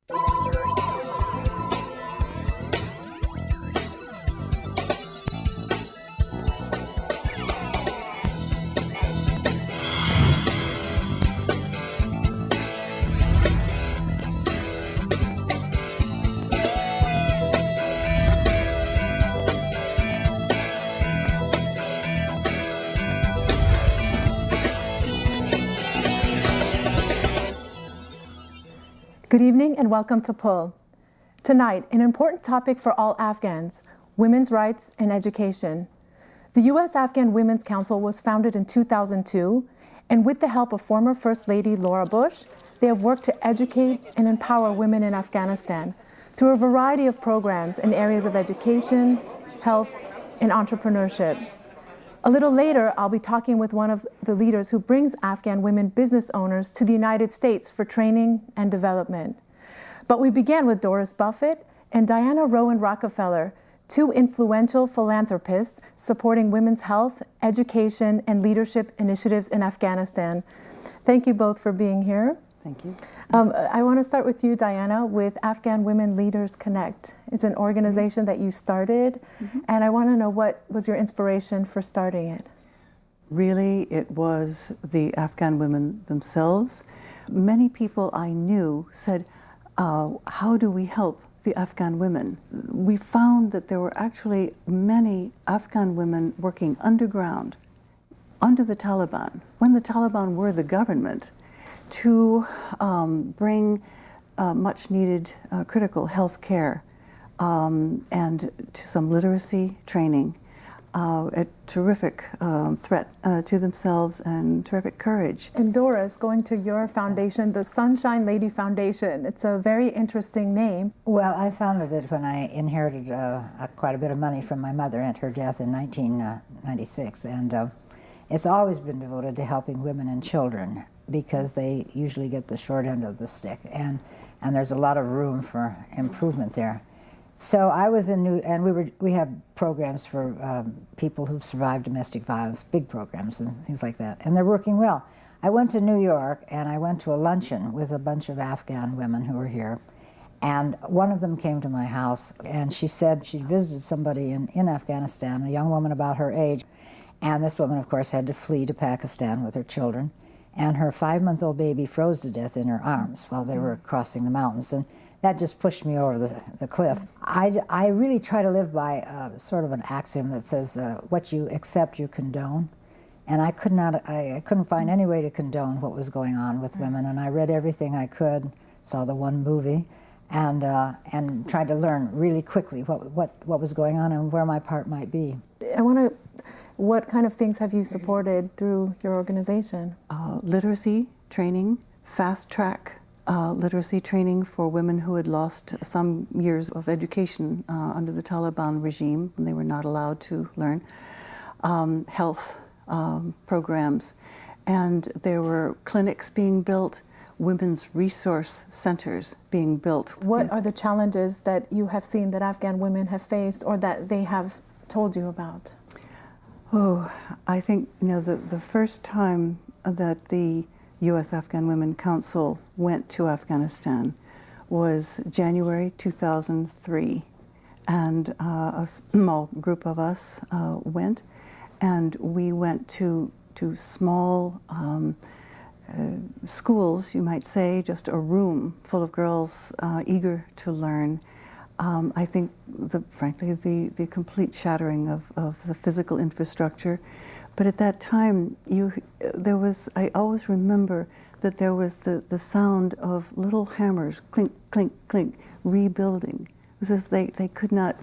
Good evening and welcome to Pull. Tonight, an important topic for all Afghans, women's rights and education. The US-Afghan Women's Council was founded in 2002, and with the help of former First Lady Laura Bush, they have worked to educate and empower women in Afghanistan through a variety of programs in areas of education, health, and entrepreneurship. A little later, I'll be talking with one of the leaders who brings Afghan women business owners to the United States for training and development. But we began with Doris Buffett and Diana Rowen Rockefeller, two influential philanthropists supporting women's health, education, and leadership initiatives in Afghanistan. Thank you both for being here. Thank you. I want to start with you, Diana, with Afghan Women Leaders Connect. It's an organization that you started, and I want to know what was your inspiration for starting it? Really, it was the Afghan women themselves. Many people I knew said, how do we help the Afghan women? We found that there were actually many Afghan women working underground, under the Taliban, when the Taliban were the government, to bring much needed critical health care and to some literacy training, a terrific threat to themselves and terrific courage. And Doris, going to your foundation, the Sunshine Lady Foundation, it's a very interesting name. Well, I founded it when I inherited quite a bit of money from my mother at her death in 1996, and it's always been devoted to helping women and children, because they usually get the short end of the stick, and there's a lot of room for improvement there. So I was in we have programs for people who've survived domestic violence, big programs and things like that, and they're working well. I went to New York and I went to a luncheon with a bunch of Afghan women who were here, and one of them came to my house and she said she visited somebody in Afghanistan, a young woman about her age, and this woman, of course, had to flee to Pakistan with her children. And her 5-month-old baby froze to death in her arms while they were crossing the mountains. And that just pushed me over the cliff. I really try to live by sort of an axiom that says, what you accept, you condone. And I couldn't find any way to condone what was going on with women. And I read everything I could, saw the one movie, and tried to learn really quickly what was going on and where my part might be. What kind of things have you supported through your organization? Literacy training, fast track literacy training for women who had lost some years of education under the Taliban regime when they were not allowed to learn, health programs, and there were clinics being built, women's resource centers being built. What are the challenges that you have seen that Afghan women have faced or that they have told you about? Oh, I think, the first time that the US-Afghan Women Council went to Afghanistan was January 2003. And a small group of us went, and we went to small schools, you might say, just a room full of girls eager to learn. I think, frankly, the complete shattering of the physical infrastructure. But at that time, I always remember that there was the sound of little hammers, clink, clink, clink, rebuilding. It was as if they could not,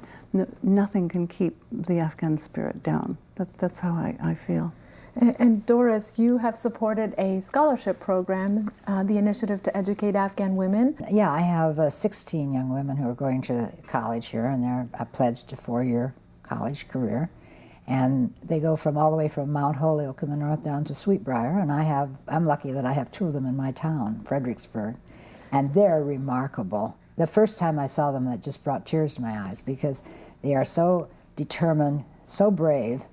nothing can keep the Afghan spirit down. That's how I feel. And Doris, you have supported a scholarship program, the Initiative to Educate Afghan Women. Yeah, I have 16 young women who are going to college here, and they're pledged a 4-year college career. And they go all the way from Mount Holyoke in the north down to Sweetbriar, and I'm lucky that I have 2 of them in my town, Fredericksburg, and they're remarkable. The first time I saw them, that just brought tears to my eyes, because they are so determined, so brave,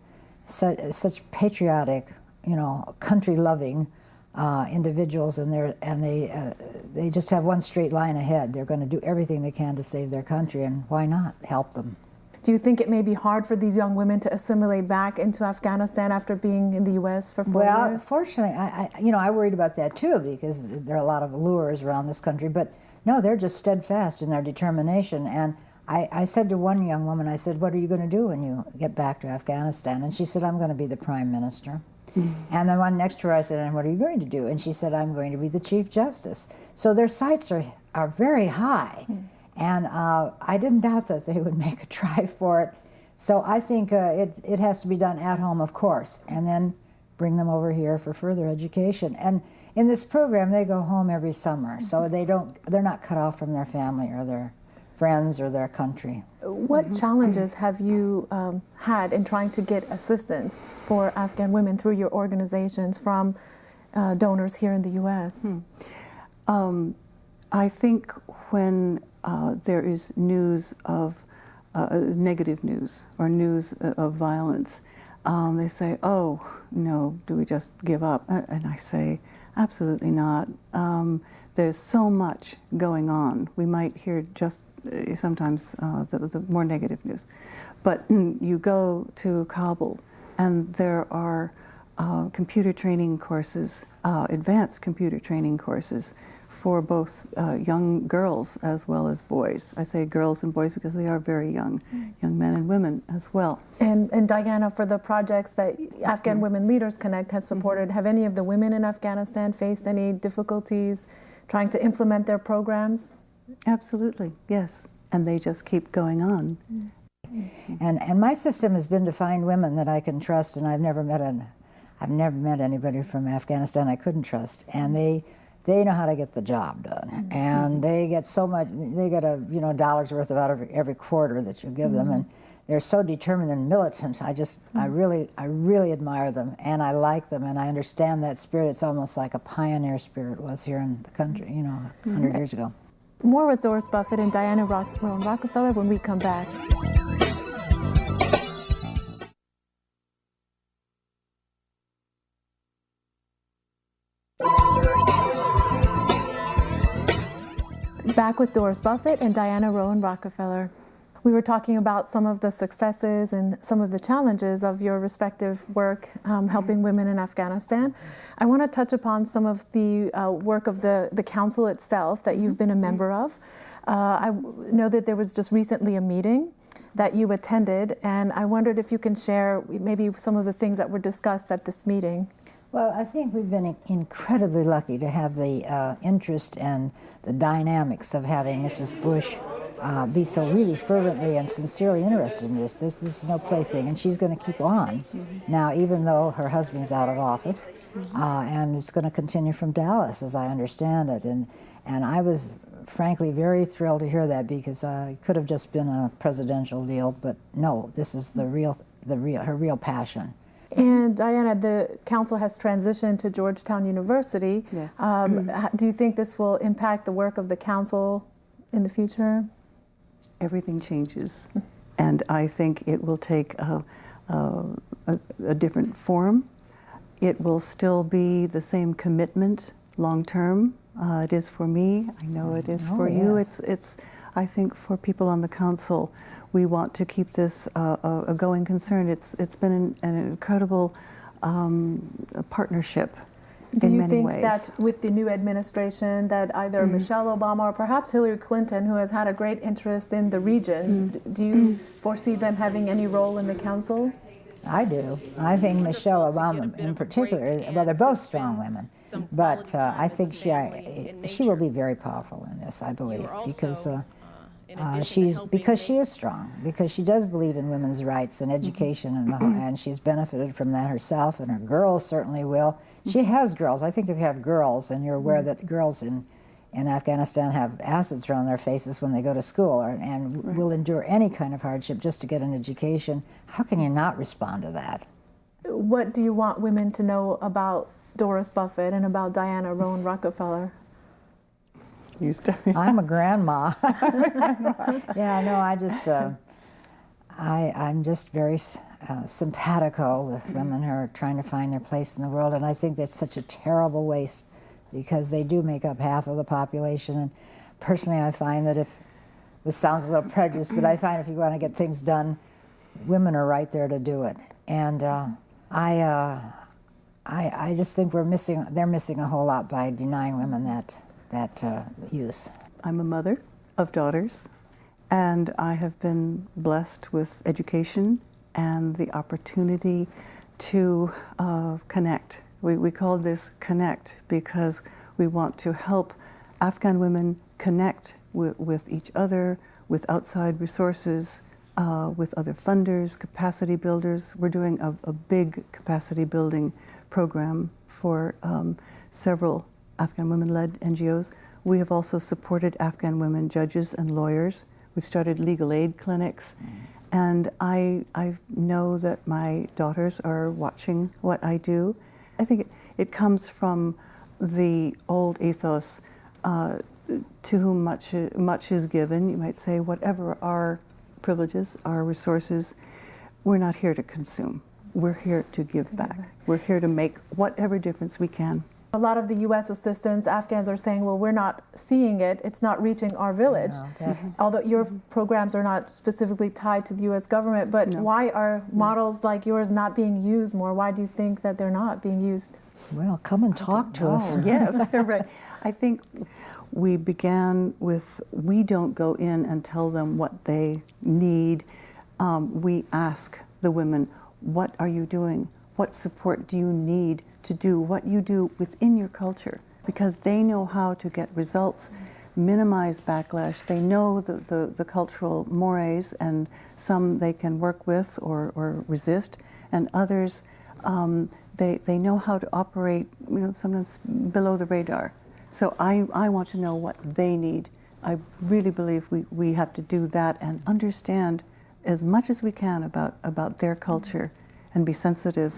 such patriotic, country-loving individuals, and they just have one straight line ahead. They're going to do everything they can to save their country, and why not help them? Do you think it may be hard for these young women to assimilate back into Afghanistan after being in the U.S. for 4 years? Well, fortunately, I worried about that too, because there are a lot of lures around this country. But no, they're just steadfast in their determination. And I said to one young woman, I said, "What are you going to do when you get back to Afghanistan?" And she said, "I'm going to be the Prime Minister." And the one next to her, I said, "And what are you going to do?" And she said, "I'm going to be the Chief Justice." So their sights are very high. And I didn't doubt that they would make a try for it. So I think it has to be done at home, of course, and then bring them over here for further education. And in this program, they go home every summer, so they're not cut off from their family or their friends or their country. What challenges have you had in trying to get assistance for Afghan women through your organizations from donors here in the U.S.? I think when there is news of negative news or news of violence, they say, "Oh, no, do we just give up?" And I say, absolutely not. There's so much going on. We might hear just sometimes the more negative news. But you go to Kabul, and there are computer training courses, advanced computer training courses for both young girls as well as boys. I say girls and boys because they are very young, young men and women as well. And Diana, for the projects that Afghan Women Leaders Connect has supported, have any of the women in Afghanistan faced any difficulties trying to implement their programs? Absolutely, yes. And they just keep going on. And my system has been to find women that I can trust, and I've never met anybody from Afghanistan I couldn't trust. And they know how to get the job done, and they get so much. They get a dollar's worth of out of every quarter that you give them, and they're so determined and militant. I really admire them, and I like them, and I understand that spirit. It's almost like a pioneer spirit was here in the country, 100 years ago. More with Doris Buffett and Diana Rowen Rockefeller when we come back. Back with Doris Buffett and Diana Rowen Rockefeller. We were talking about some of the successes and some of the challenges of your respective work helping women in Afghanistan. I want to touch upon some of the work of the council itself that you've been a member of. I know that there was just recently a meeting that you attended, and I wondered if you can share maybe some of the things that were discussed at this meeting. Well, I think we've been incredibly lucky to have the interest and the dynamics of having Mrs. Bush be so really fervently and sincerely interested in this. This is no plaything, and she's going to keep on now, even though her husband's out of office, and it's going to continue from Dallas, as I understand it. And I was frankly very thrilled to hear that, because it could have just been a presidential deal, but no, this is her real passion. And Diana, the council has transitioned to Georgetown University. Yes. Do you think this will impact the work of the council in the future? Everything changes, and I think it will take a different form. It will still be the same commitment long term. It is for me. I know it is for you. Yes. It's. I think for people on the council, we want to keep this a going concern. It's been an incredible partnership. Do you think that with the new administration that either Michelle Obama or perhaps Hillary Clinton, who has had a great interest in the region, do you foresee them having any role in the council? I do. I think Michelle Obama in particular, well, they're both strong women, but I think she will be very powerful in this, I believe, because she is strong, because she does believe in women's rights and education, and she's benefited from that herself, and her girls certainly will. She has girls. I think if you have girls, and you're aware that girls in Afghanistan have acid thrown in their faces when they go to school, and will endure any kind of hardship just to get an education, how can you not respond to that? What do you want women to know about Doris Buffett and about Diana Rowen Rockefeller? I'm a grandma. Yeah, no, I'm just very simpatico with women who are trying to find their place in the world, and I think that's such a terrible waste because they do make up half of the population. And personally, I find that if, this sounds a little prejudiced, but I find if you want to get things done, women are right there to do it. And I just think they're missing a whole lot by denying women that use. I'm a mother of daughters, and I have been blessed with education and the opportunity to connect. We call this Connect because we want to help Afghan women connect with each other, with outside resources, with other funders, capacity builders. We're doing a big capacity building program for several Afghan women-led NGOs. We have also supported Afghan women judges and lawyers. We've started legal aid clinics. And I know that my daughters are watching what I do. I think it comes from the old ethos, to whom much is given. You might say, whatever our privileges, our resources, we're not here to consume. We're here to give back. We're here to make whatever difference we can. A lot of the U.S. assistance, Afghans are saying, well, we're not seeing it. It's not reaching our village. No, Although your programs are not specifically tied to the U.S. government, but why are models like yours not being used more? Why do you think that they're not being used? Well, come and talk to us. Yes, right. I think we began with, we don't go in and tell them what they need. We ask the women, what are you doing? What support do you need to do what you do within your culture? Because they know how to get results, minimize backlash. They know the cultural mores, and some they can work with or resist, and others they know how to operate, sometimes below the radar. So I want to know what they need. I really believe we have to do that and understand as much as we can about their culture and be sensitive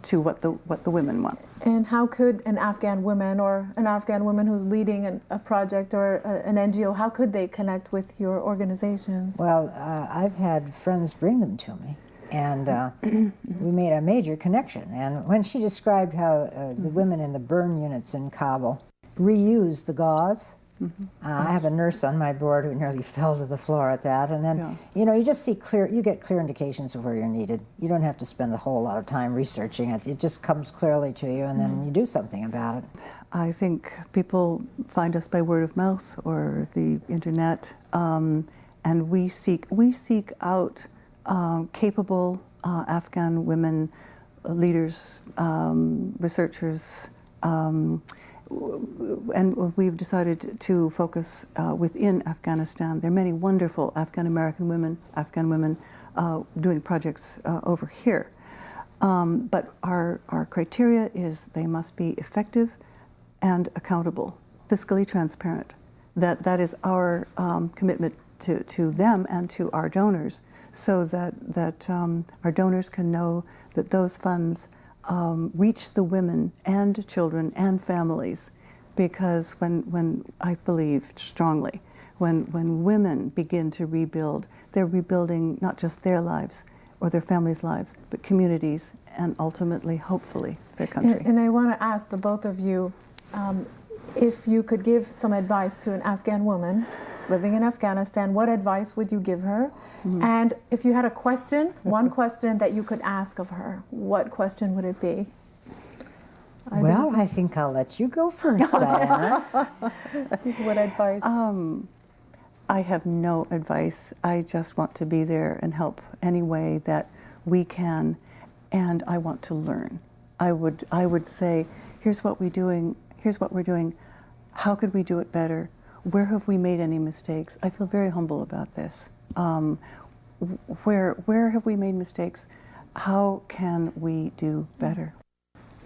to what the women want. And how could an Afghan woman or an Afghan woman who's leading a project or an NGO, how could they connect with your organizations? Well, I've had friends bring them to me, and we made a major connection. And when she described how the women in the burn units in Kabul reuse the gauze, I have a nurse on my board who nearly fell to the floor at that. And then, you just see you get clear indications of where you're needed. You don't have to spend a whole lot of time researching it. It just comes clearly to you, and then you do something about it. I think people find us by word of mouth or the internet, and we seek out capable Afghan women, leaders, researchers, and we've decided to focus within Afghanistan. There are many wonderful Afghan women doing projects over here. But our criteria is they must be effective and accountable, fiscally transparent. That is our commitment to them and to our donors, so that our donors can know that those funds reach the women and children and families, because when I believe strongly, when women begin to rebuild, they're rebuilding not just their lives or their families' lives, but communities and ultimately, hopefully, their country. And I want to ask the both of you, if you could give some advice to an Afghan woman living in Afghanistan, what advice would you give her? And if you had a question, one question that you could ask of her, what question would it be? Well, I think I'll let you go first, Diana. What advice? I have no advice. I just want to be there and help any way that we can, and I want to learn. I would say, here's what we're doing. How could we do it better? Where have we made any mistakes? I feel very humble about this. Where have we made mistakes? How can we do better?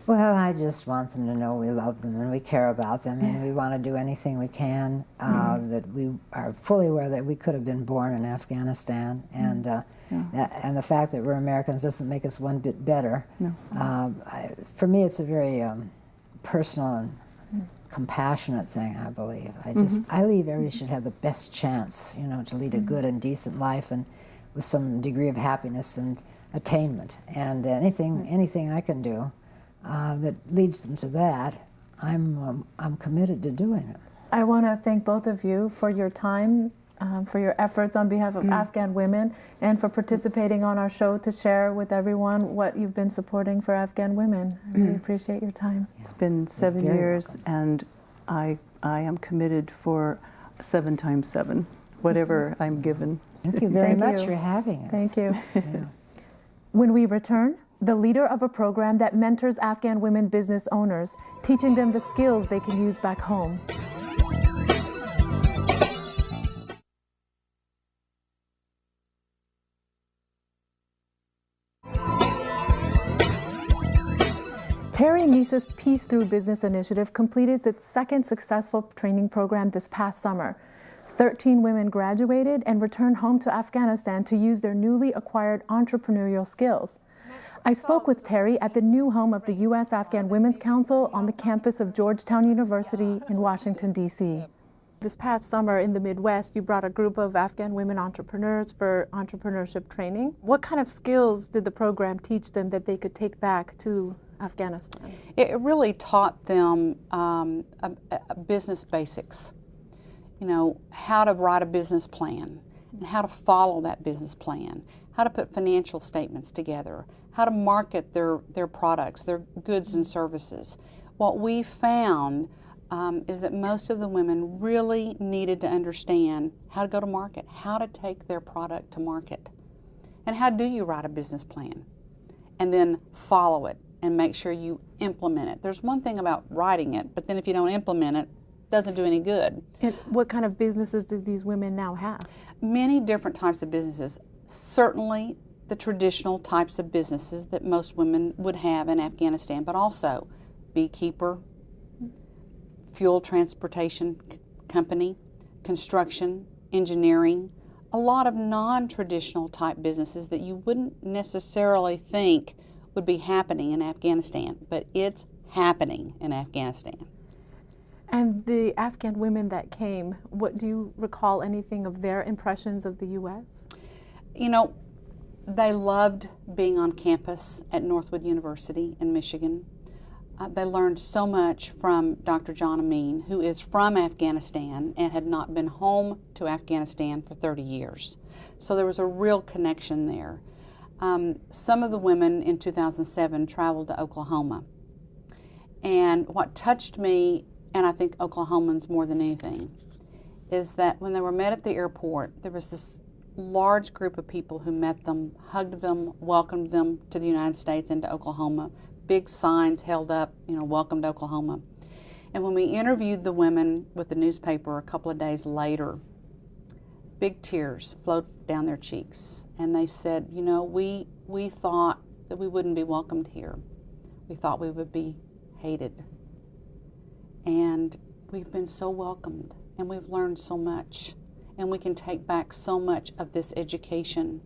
Well, I just want them to know we love them and we care about them, and we want to do anything we can, that we are fully aware that we could have been born in Afghanistan, and and the fact that we're Americans doesn't make us one bit better. No. For me, it's a very personal and compassionate thing, I believe. I believe everybody should have the best chance, to lead a good and decent life, and with some degree of happiness and attainment. And anything I can do that leads them to that, I'm committed to doing it. I want to thank both of you for your time, for your efforts on behalf of Afghan women, and for participating on our show to share with everyone what you've been supporting for Afghan women. I really appreciate your time. It's been 7 years, welcome. and I am committed for 7 times 7, whatever I'm given. Thank you very Thank much you. for having us. Thank you. Yeah. When we return, the leader of a program that mentors Afghan women business owners, teaching them the skills they can use back home. Terry Neese's Peace Through Business initiative completed its second successful training program this past summer. 13 women graduated and returned home to Afghanistan to use their newly acquired entrepreneurial skills. I spoke with Terry at the new home of the US-Afghan Women's Council on the campus of Georgetown University in Washington, D.C. This past summer in the Midwest, you brought a group of Afghan women entrepreneurs for entrepreneurship training. What kind of skills did the program teach them that they could take back to Afghanistan? It really taught them business basics. You know, how to write a business plan, and how to follow that business plan, how to put financial statements together, how to market their products, their goods and services. What we found is that most of the women really needed to understand how to go to market, how to take their product to market. And how do you write a business plan? And then follow it and make sure you implement it. There's one thing about writing it, but then if you don't implement it, it doesn't do any good. And what kind of businesses do these women now have? Many different types of businesses. Certainly the traditional types of businesses that most women would have in Afghanistan, but also beekeeper, fuel transportation company, construction, engineering, a lot of non-traditional type businesses that you wouldn't necessarily think would be happening in Afghanistan, but it's happening in Afghanistan. And the Afghan women that came, what do you recall anything of their impressions of the U.S.? You know, they loved being on campus at Northwood University in Michigan. They learned so much from Dr. John Amin, who is from Afghanistan and had not been home to Afghanistan for 30 years. So there was a real connection there. Some of the women in 2007 traveled to Oklahoma. And what touched me, and I think Oklahomans more than anything, is that when they were met at the airport, there was this large group of people who met them, hugged them, welcomed them to the United States and to Oklahoma. Big signs held up, you know, welcome to Oklahoma. And when we interviewed the women with the newspaper a couple of days later, big tears flowed down their cheeks. And they said, you know, we thought that we wouldn't be welcomed here. We thought we would be hated. And we've been so welcomed, and we've learned so much. And we can take back so much of this education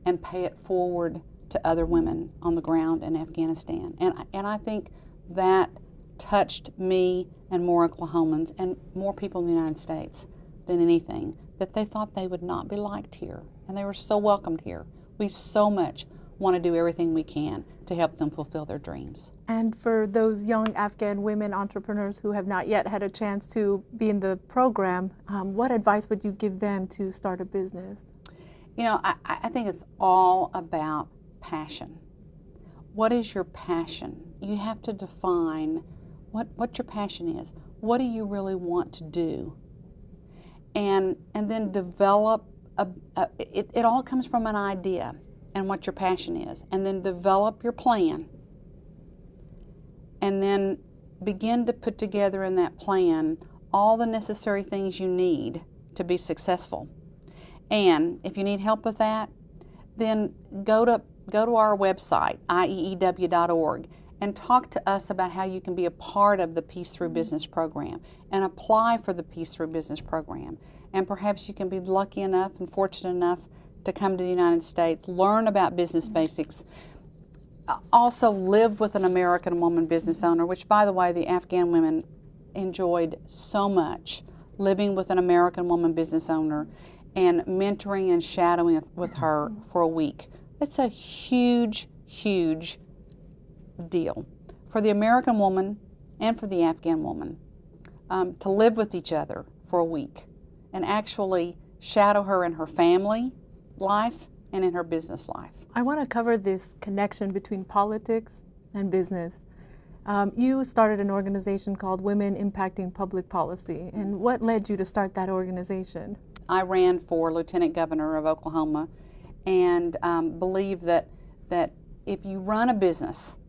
and pay it forward to other women on the ground in Afghanistan. And I think that touched me and more Oklahomans and more people in the United States than anything, that they thought they would not be liked here. And they were so welcomed here. We so much want to do everything we can to help them fulfill their dreams. And for those young Afghan women entrepreneurs who have not yet had a chance to be in the program, what advice would you give them to start a business? You know, I think it's all about passion. What is your passion? You have to define what your passion is. What do you really want to do? And then develop, it all comes from an idea and what your passion is. And then develop your plan. And then begin to put together in that plan all the necessary things you need to be successful. And if you need help with that, then go to our website, ieew.org, and talk to us about how you can be a part of the Peace Through Business program and apply for the Peace Through Business program. And perhaps you can be lucky enough and fortunate enough to come to the United States, learn about business basics, also live with an American woman business owner, which, by the way, the Afghan women enjoyed so much, living with an American woman business owner. and mentoring and shadowing with her for a week. It's a huge, huge deal for the American woman and for the Afghan woman to live with each other for a week and actually shadow her in her family life and in her business life. I want to cover this connection between politics and business. You started an organization called Women Impacting Public Policy, and what led you to start that organization? I ran for Lieutenant Governor of Oklahoma and believe that if you run a business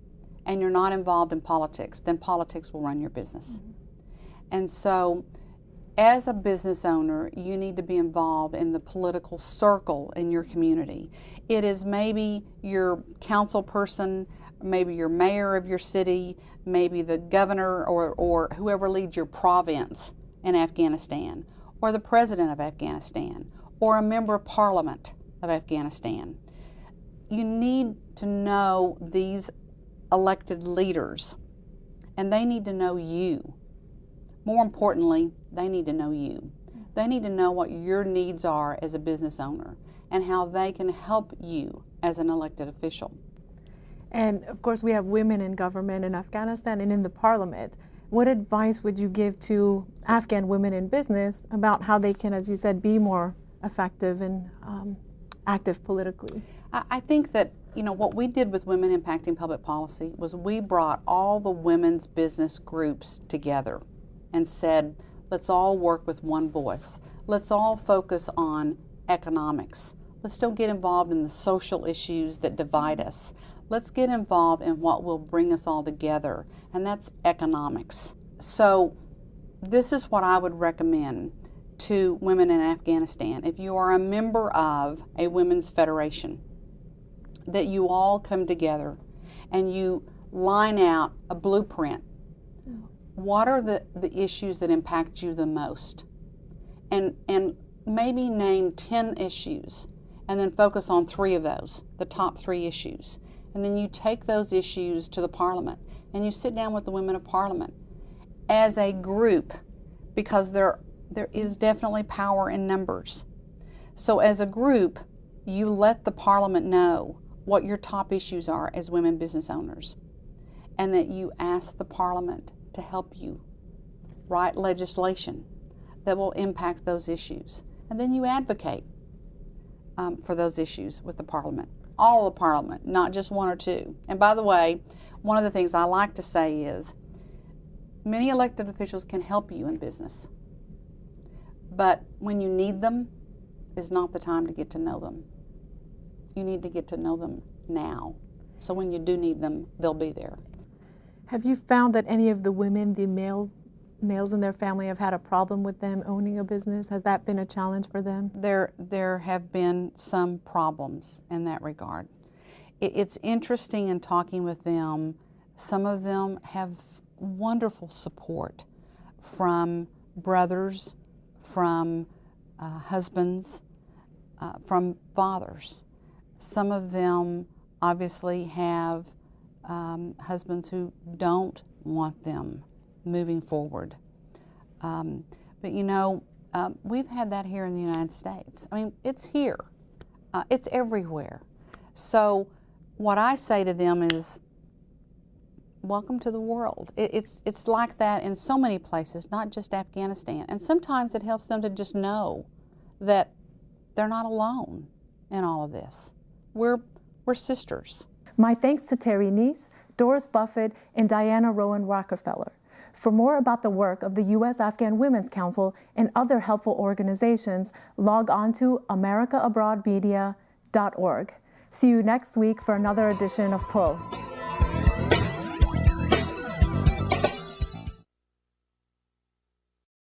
and you're not involved in politics, then politics will run your business. And so as a business owner, you need to be involved in the political circle in your community. It is maybe your council person, maybe your mayor of your city, maybe the governor or whoever leads your province in Afghanistan, or the president of Afghanistan, or a member of parliament of Afghanistan. You need to know these elected leaders, and they need to know you. More importantly, they need to know you. They need to know what your needs are as a business owner and how they can help you as an elected official. And of course, we have women in government in Afghanistan and in the parliament. What advice would you give to Afghan women in business about how they can, as you said, be more effective and active politically? I think that, you know, what we did with Women Impacting Public Policy was we brought all the women's business groups together and said, let's all work with one voice. Let's all focus on economics. Let's don't get involved in the social issues that divide us. Let's get involved in what will bring us all together, and that's economics. So this is what I would recommend to women in Afghanistan. If you are a member of a women's federation, that you all come together and you line out a blueprint. What are the issues that impact you the most? And maybe name 10 issues and then focus on 3 of those, the top 3 issues. And then you take those issues to the parliament and you sit down with the women of parliament as a group, because there is definitely power in numbers. So as a group, you let the parliament know what your top issues are as women business owners, and that you ask the parliament to help you write legislation that will impact those issues. And then you advocate for those issues with the parliament. All of the parliament, not just 1 or 2. And by the way, one of the things I like to say is many elected officials can help you in business, but when you need them is not the time to get to know them. You need to get to know them now. So when you do need them, they'll be there. Have you found that any of the women, the males in their family, have had a problem with them owning a business? Has that been a challenge for them? There have been some problems in that regard. It's interesting in talking with them. Some of them have wonderful support from brothers, from husbands, from fathers. Some of them obviously have husbands who don't want them moving forward. But you know, we've had that here in the United States. I mean, it's here. It's everywhere. So what I say to them is, welcome to the world. It's like that in so many places, not just Afghanistan. And sometimes it helps them to just know that they're not alone in all of this. We're sisters. My thanks to Terry Neese, Doris Buffett, and Diana Rowen Rockefeller. For more about the work of the US-Afghan Women's Council and other helpful organizations, log on to americaabroadmedia.org. See you next week for another edition of Pull.